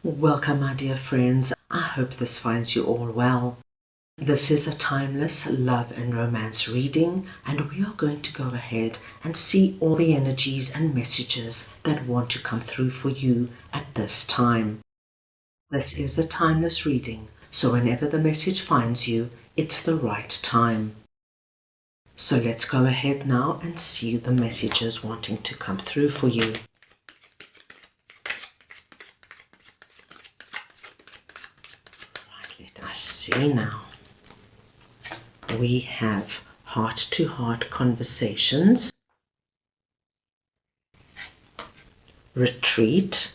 Welcome, my dear friends. I hope this finds you all well. This is a timeless love and romance reading, and we are going to go ahead and see all the energies and messages that want to come through for you at this time. This is a timeless reading, so whenever the message finds you, it's the right time. So let's go ahead now and see the messages wanting to come through for you. Right, let us see now. We have heart-to-heart conversations, retreat,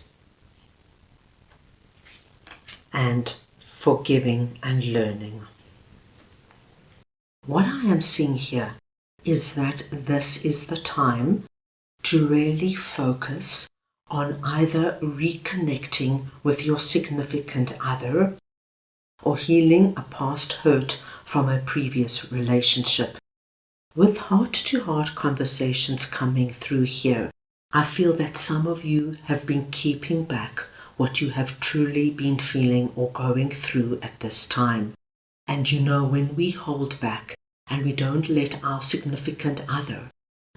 and forgiving and learning. What I am seeing here is that this is the time to really focus on either reconnecting with your significant other or healing a past hurt from a previous relationship. With heart-to-heart conversations coming through here, I feel that some of you have been keeping back what you have truly been feeling or going through at this time. And when we hold back and we don't let our significant other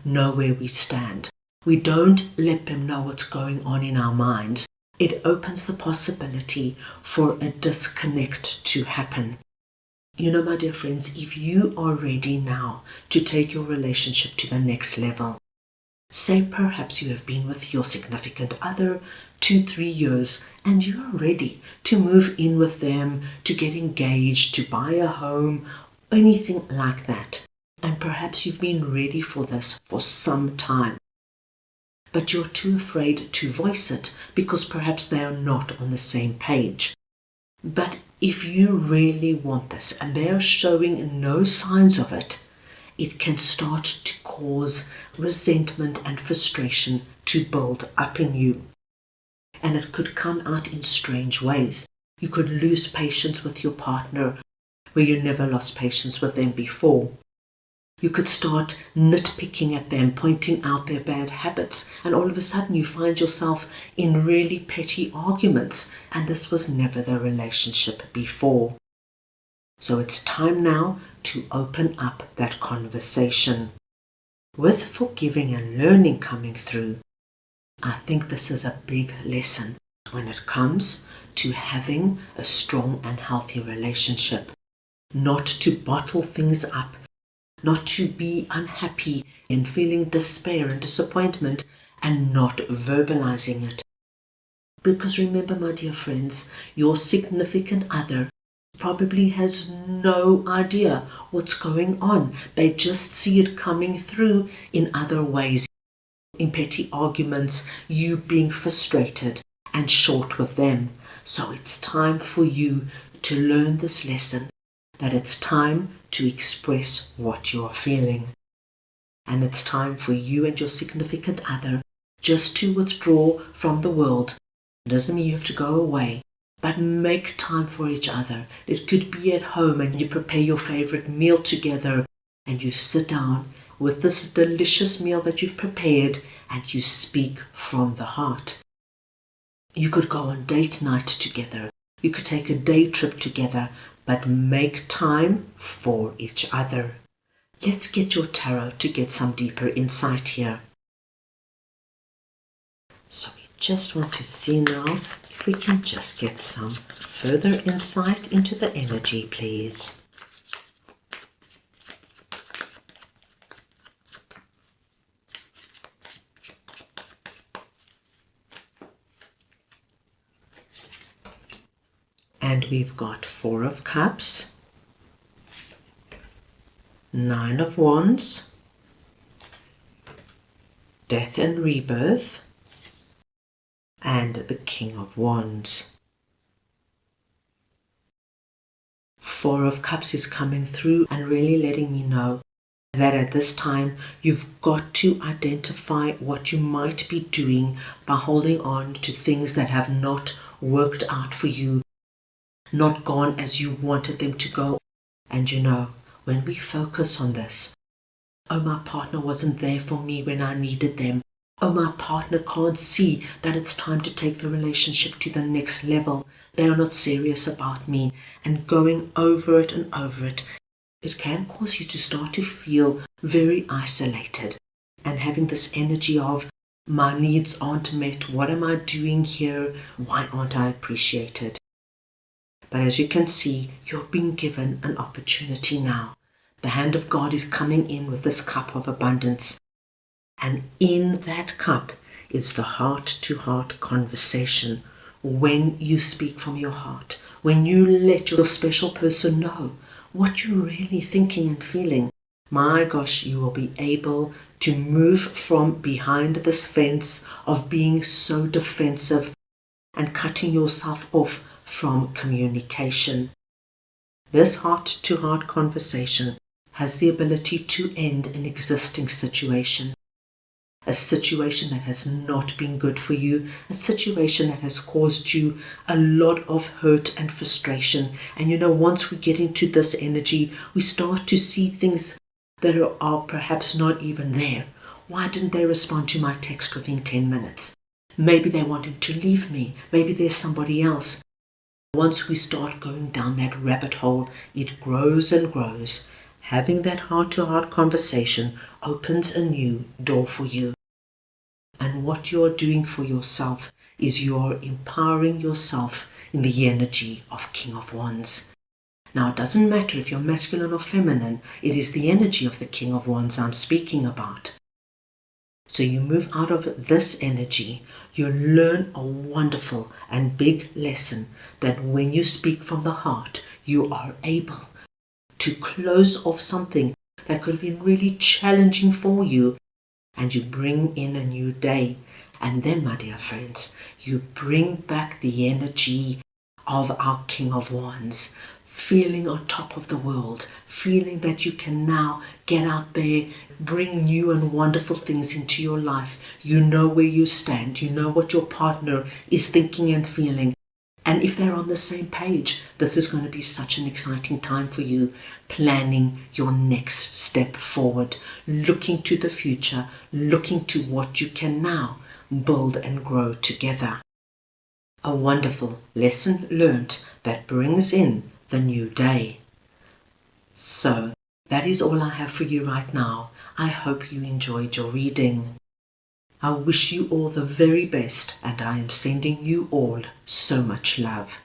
know where we stand, we don't let them know what's going on in our minds, it opens the possibility for a disconnect to happen. My dear friends, if you are ready now to take your relationship to the next level, say perhaps you have been with your significant other 2-3 years and you are ready to move in with them, to get engaged, to buy a home, anything like that. And perhaps you've been ready for this for some time, but you're too afraid to voice it because perhaps they are not on the same page. But if you really want this and they are showing no signs of it, it can start to cause resentment and frustration to build up in you. And it could come out in strange ways. You could lose patience with your partner where you never lost patience with them before. You could start nitpicking at them, pointing out their bad habits, and all of a sudden you find yourself in really petty arguments, and this was never the relationship before. So it's time now to open up that conversation. With forgiving and learning coming through, I think this is a big lesson when it comes to having a strong and healthy relationship. Not to bottle things up, not to be unhappy and feeling despair and disappointment and not verbalizing it. Because remember, my dear friends, your significant other probably has no idea what's going on. They just see it coming through in other ways, in petty arguments, you being frustrated and short with them. So it's time for you to learn this lesson, that it's time to express what you're feeling. And it's time for you and your significant other just to withdraw from the world. It doesn't mean you have to go away, but make time for each other. It could be at home and you prepare your favorite meal together and you sit down with this delicious meal that you've prepared and you speak from the heart. You could go on date night together. You could take a day trip together, but make time for each other. Let's get your tarot to get some deeper insight here. So we just want to see now if we can just get some further insight into the energy, please. And we've got 4 of Cups, 9 of Wands, Death and Rebirth, and the King of Wands. 4 of Cups is coming through and really letting me know that at this time you've got to identify what you might be doing by holding on to things that have not worked out for you, not gone as you wanted them to go. And when we focus on this, oh, my partner wasn't there for me when I needed them. Oh, my partner can't see that it's time to take the relationship to the next level. They are not serious about me. And going over it and over it, it can cause you to start to feel very isolated and having this energy of, my needs aren't met. What am I doing here? Why aren't I appreciated? But as you can see, you're being given an opportunity now. The hand of God is coming in with this cup of abundance. And in that cup is the heart-to-heart conversation. When you speak from your heart, when you let your special person know what you're really thinking and feeling, my gosh, you will be able to move from behind this fence of being so defensive and cutting yourself off from communication. This heart-to-heart conversation has the ability to end an existing situation. A situation that has not been good for you, a situation that has caused you a lot of hurt and frustration. And once we get into this energy, we start to see things that are perhaps not even there. Why didn't they respond to my text within 10 minutes? Maybe they wanted to leave me. Maybe there's somebody else. Once we start going down that rabbit hole, it grows and grows. Having that heart-to-heart conversation opens a new door for you. And what you're doing for yourself is you're empowering yourself in the energy of King of Wands. Now, it doesn't matter if you're masculine or feminine, it is the energy of the King of Wands I'm speaking about. So you move out of this energy, you learn a wonderful and big lesson that when you speak from the heart, you are able to close off something that could have been really challenging for you, and you bring in a new day. And then, my dear friends, you bring back the energy of our King of Wands, feeling on top of the world, feeling that you can now get out there, bring new and wonderful things into your life. You know where you stand, you know what your partner is thinking and feeling. And if they're on the same page, this is going to be such an exciting time for you, planning your next step forward, looking to the future, looking to what you can now build and grow together. A wonderful lesson learned that brings in the new day. So, that is all I have for you right now. I hope you enjoyed your reading. I wish you all the very best, and I am sending you all so much love.